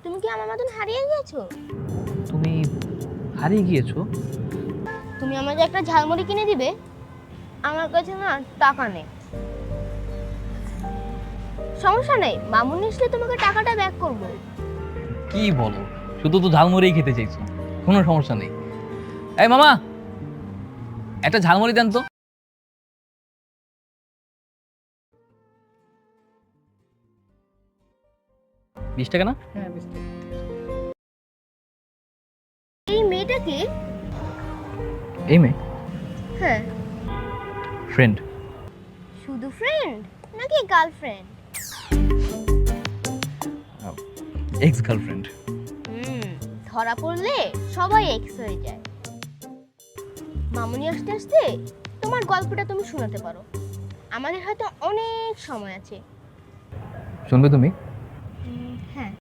তুমি কি আমার মতন হারিয়ে গিয়েছো? তুমি হারিয়ে গিয়েছো? তুমি আমাকে একটা ঝালমুড়ি কিনে দিবে? আমার কাছে না টাকা নেই। সমস্যা নেই, মামুনি আসলে তোমাকে টাকাটা ব্যাক করব। কি বলো, শুধু তো ঝালমুড়িই খেতে চাইছো, কোনো সমস্যা নেই। এই মামা, একটা ঝালমুড়ি দেন তো। 20 টাকা না? হ্যাঁ 20 টাকা। এই মেয়েটা কি? এই মেয়ে হ্যাঁ। ফ্রেন্ড। শুধু ফ্রেন্ড নাকি গার্লফ্রেন্ড? Ex girlfriend. ধরা পড়লে সবাই এক্স হয়ে যায়। মামুনি আসতে আসতে তোমার গল্পটা তুমি শোনাতে পারো। আমাদের হয়তো অনেক সময় আছে। শুনবে তুমি? হ্যাঁ।